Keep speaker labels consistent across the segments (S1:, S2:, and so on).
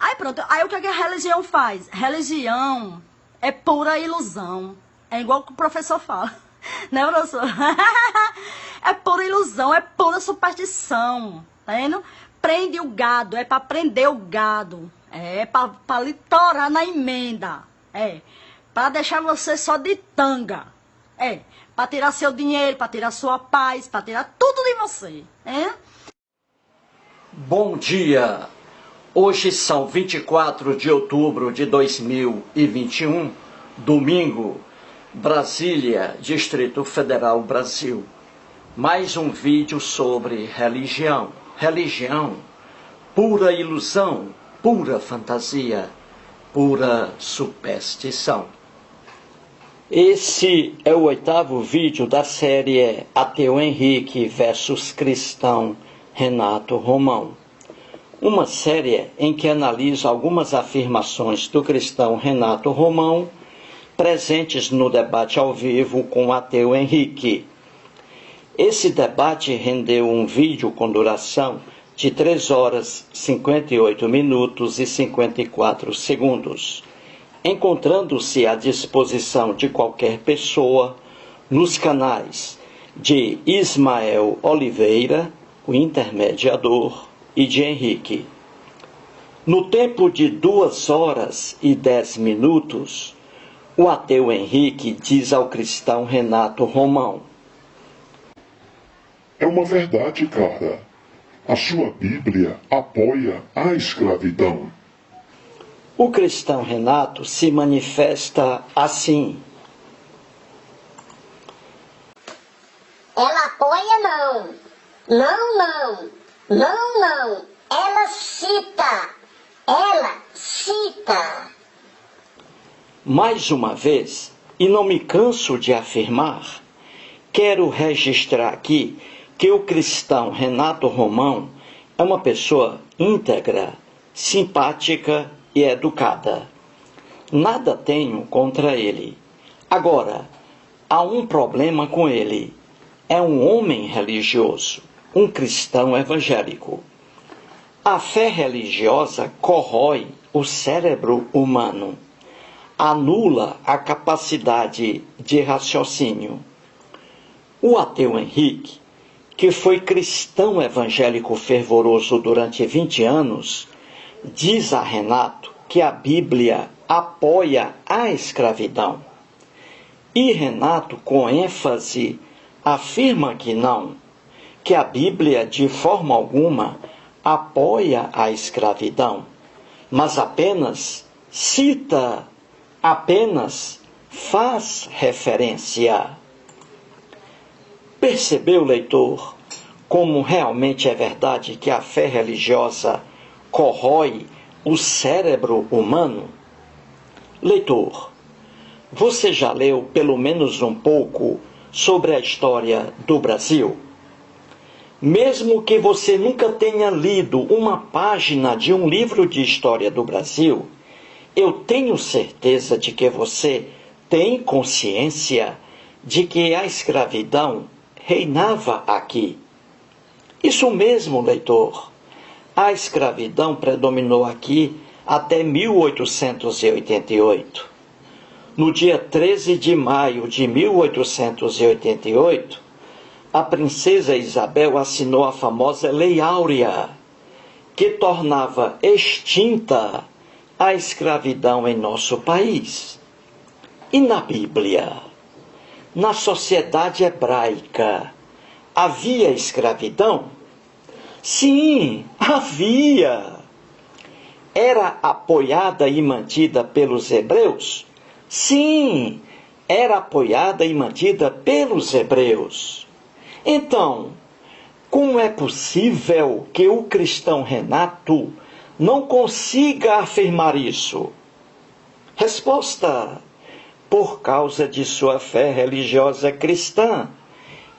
S1: Aí pronto, aí o que a religião faz? Religião é pura ilusão. É igual que o professor fala. Né, professor? É pura ilusão, é pura superstição. Tá vendo? Prende o gado, é para prender o gado. É para lhe torar na emenda. É. Para deixar você só de tanga. É. Para tirar seu dinheiro, para tirar sua paz, para tirar tudo de você. É?
S2: Bom dia! Hoje são 24 de outubro de 2021, domingo, Brasília, Distrito Federal, Brasil. Mais um vídeo sobre religião. Religião, pura ilusão, pura fantasia, pura superstição. Esse é o 8º vídeo da série Ateu Henrique versus Cristão Renato Romão. Uma série em que analisa algumas afirmações do cristão Renato Romão presentes no debate ao vivo com o ateu Henrique. Esse debate rendeu um vídeo com duração de 3 horas, 58 minutos e 54 segundos, encontrando-se à disposição de qualquer pessoa nos canais de Ismael Oliveira, o intermediador, e de Henrique. No tempo de 2 horas e 10 minutos, o ateu Henrique diz ao cristão Renato Romão:
S3: é uma verdade, cara. A sua Bíblia apoia a escravidão.
S2: O cristão Renato se manifesta assim:
S4: ela apoia não. Não, não. Não, não. Ela cita. Ela cita.
S2: Mais uma vez, e não me canso de afirmar, quero registrar aqui que o cristão Renato Romão é uma pessoa íntegra, simpática e educada. Nada tenho contra ele. Agora, há um problema com ele. É um homem religioso, um cristão evangélico. A fé religiosa corrói o cérebro humano, anula a capacidade de raciocínio. O ateu Henrique, que foi cristão evangélico fervoroso durante 20 anos, diz a Renato que a Bíblia apoia a escravidão. E Renato, com ênfase, afirma que não, que a Bíblia de forma alguma apoia a escravidão, mas apenas cita, apenas faz referência. Percebeu, leitor, como realmente é verdade que a fé religiosa corrói o cérebro humano? Leitor, você já leu pelo menos um pouco sobre a história do Brasil? Mesmo que você nunca tenha lido uma página de um livro de história do Brasil, eu tenho certeza de que você tem consciência de que a escravidão reinava aqui. Isso mesmo, leitor. A escravidão predominou aqui até 1888. No dia 13 de maio de 1888, a princesa Isabel assinou a famosa Lei Áurea, que tornava extinta a escravidão em nosso país. E na Bíblia, na sociedade hebraica, havia escravidão? Sim, havia. Era apoiada e mantida pelos hebreus? Sim, era apoiada e mantida pelos hebreus. Então, como é possível que o cristão Renato não consiga afirmar isso? Resposta: por causa de sua fé religiosa cristã,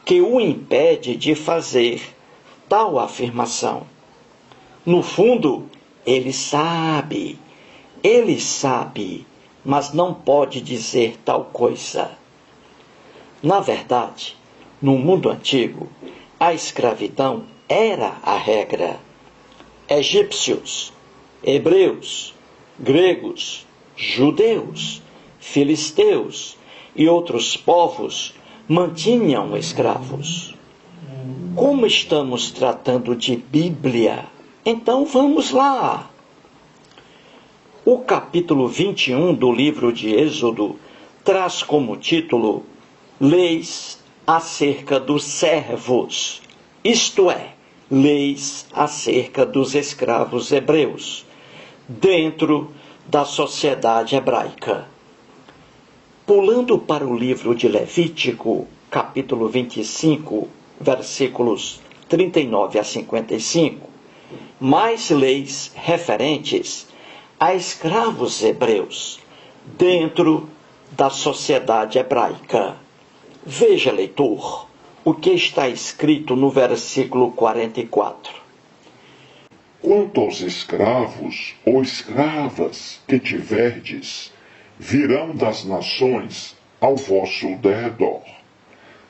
S2: que o impede de fazer tal afirmação. No fundo, ele sabe, mas não pode dizer tal coisa. Na verdade, no mundo antigo, a escravidão era a regra. Egípcios, hebreus, gregos, judeus, filisteus e outros povos mantinham escravos. Como estamos tratando de Bíblia, então vamos lá. O capítulo 21 do livro de Êxodo traz como título Leis acerca dos servos, isto é, leis acerca dos escravos hebreus, dentro da sociedade hebraica. Pulando para o livro de Levítico, capítulo 25, versículos 39 a 55, mais leis referentes a escravos hebreus dentro da sociedade hebraica. Veja, leitor, o que está escrito no versículo 44.
S3: Quanto aos escravos ou escravas que tiverdes, virão das nações ao vosso derredor.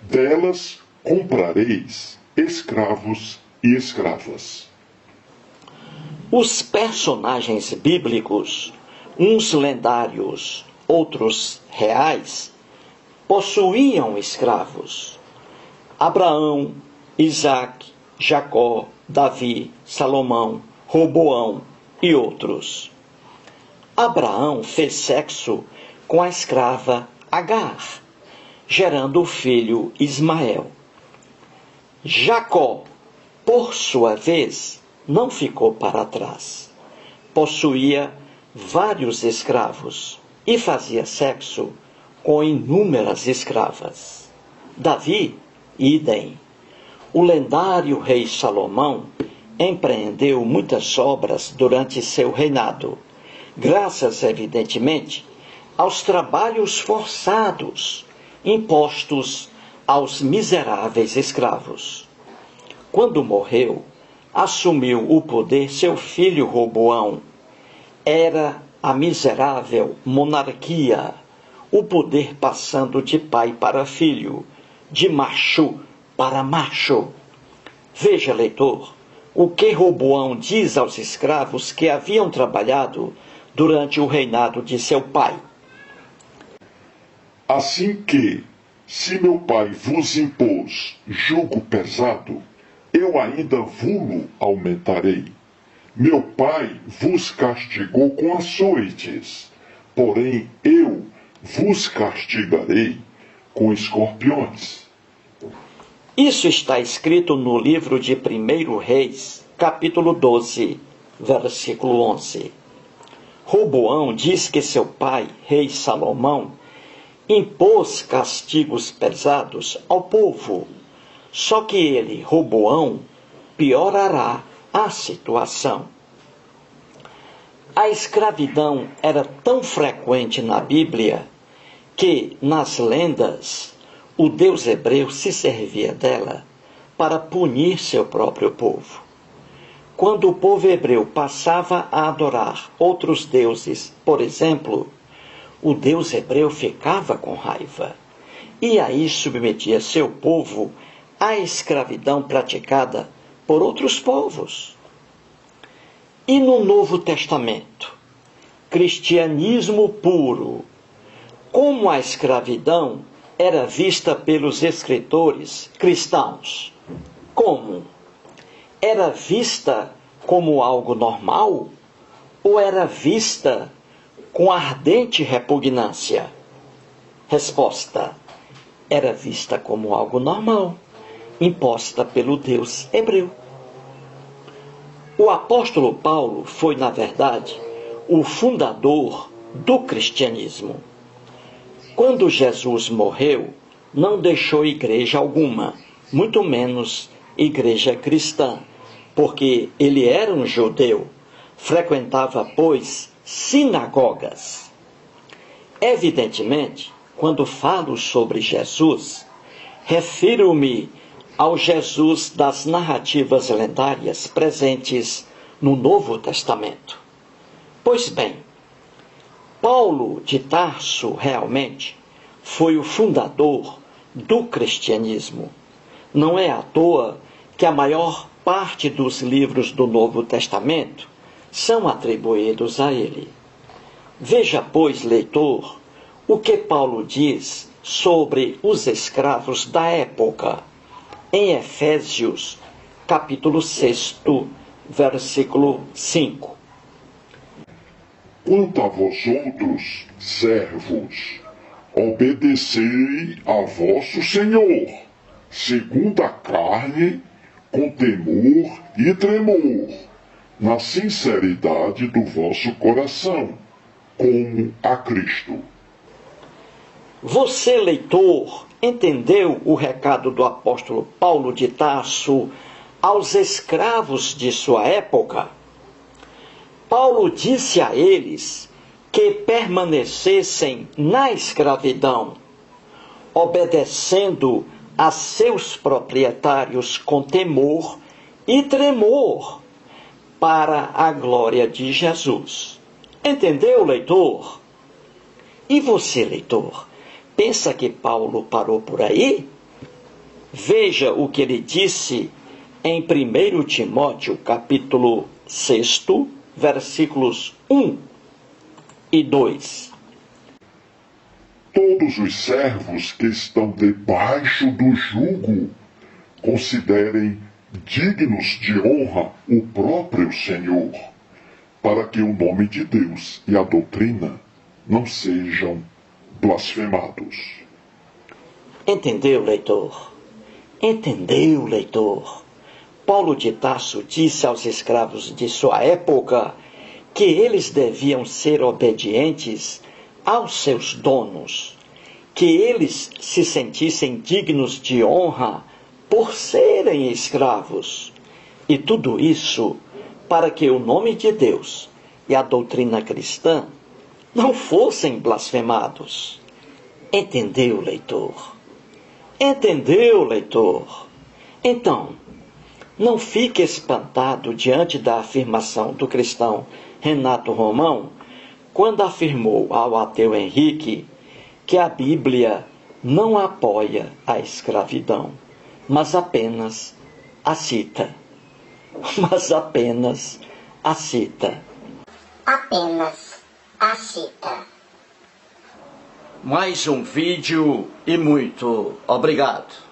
S3: Delas comprareis escravos e escravas.
S2: Os personagens bíblicos, uns lendários, outros reais, possuíam escravos. Abraão, Isaque, Jacó, Davi, Salomão, Roboão e outros. Abraão fez sexo com a escrava Agar, gerando o filho Ismael. Jacó, por sua vez, não ficou para trás. Possuía vários escravos e fazia sexo com inúmeras escravas. Davi, idem. O lendário rei Salomão empreendeu muitas obras durante seu reinado, graças, evidentemente, aos trabalhos forçados impostos aos miseráveis escravos. Quando morreu, assumiu o poder seu filho Roboão. Era a miserável monarquia, o poder passando de pai para filho, de macho para macho. Veja, leitor, o que Roboão diz aos escravos que haviam trabalhado durante o reinado de seu pai.
S3: Assim que, se meu pai vos impôs jugo pesado, eu ainda vulo aumentarei. Meu pai vos castigou com açoites, porém eu vos castigarei com escorpiões.
S2: Isso está escrito no livro de 1 Reis, capítulo 12, versículo 11. Roboão diz que seu pai, rei Salomão, impôs castigos pesados ao povo. Só que ele, Roboão, piorará a situação. A escravidão era tão frequente na Bíblia que, nas lendas, o Deus hebreu se servia dela para punir seu próprio povo. Quando o povo hebreu passava a adorar outros deuses, por exemplo, o Deus hebreu ficava com raiva e aí submetia seu povo à escravidão praticada por outros povos. E no Novo Testamento, cristianismo puro, como a escravidão era vista pelos escritores cristãos? Como? Era vista como algo normal ou era vista com ardente repugnância? Resposta: era vista como algo normal, imposta pelo Deus hebreu. O apóstolo Paulo foi, na verdade, o fundador do cristianismo. Quando Jesus morreu, não deixou igreja alguma, muito menos igreja cristã, porque ele era um judeu, frequentava, pois, sinagogas. Evidentemente, quando falo sobre Jesus, refiro-me ao Jesus das narrativas lendárias presentes no Novo Testamento. Pois bem, Paulo de Tarso realmente foi o fundador do cristianismo. Não é à toa que a maior parte dos livros do Novo Testamento são atribuídos a ele. Veja, pois, leitor, o que Paulo diz sobre os escravos da época, em Efésios, capítulo 6, versículo 5.
S3: Quanto a vós outros, servos, obedecei a vosso Senhor, segundo a carne, com temor e tremor, na sinceridade do vosso coração, como a Cristo.
S2: Você, leitor, entendeu o recado do apóstolo Paulo de Tarso aos escravos de sua época? Paulo disse a eles que permanecessem na escravidão, obedecendo a seus proprietários com temor e tremor, para a glória de Jesus. Entendeu, leitor? E você, leitor, pensa que Paulo parou por aí? Veja o que ele disse em 1 Timóteo, capítulo 6, versículos 1 e 2.
S3: Todos os servos que estão debaixo do jugo considerem dignos de honra o próprio Senhor, para que o nome de Deus e a doutrina não sejam blasfemados.
S2: Entendeu, leitor? Entendeu, leitor? Paulo de Tarso disse aos escravos de sua época que eles deviam ser obedientes aos seus donos, que eles se sentissem dignos de honra por serem escravos. E tudo isso para que o nome de Deus e a doutrina cristã não fossem blasfemados. Entendeu, leitor? Entendeu, leitor? Então, não fique espantado diante da afirmação do cristão Renato Romão, quando afirmou ao ateu Henrique que a Bíblia não apoia a escravidão, mas apenas a cita.
S4: Apenas a cita.
S2: Mais um vídeo e muito obrigado.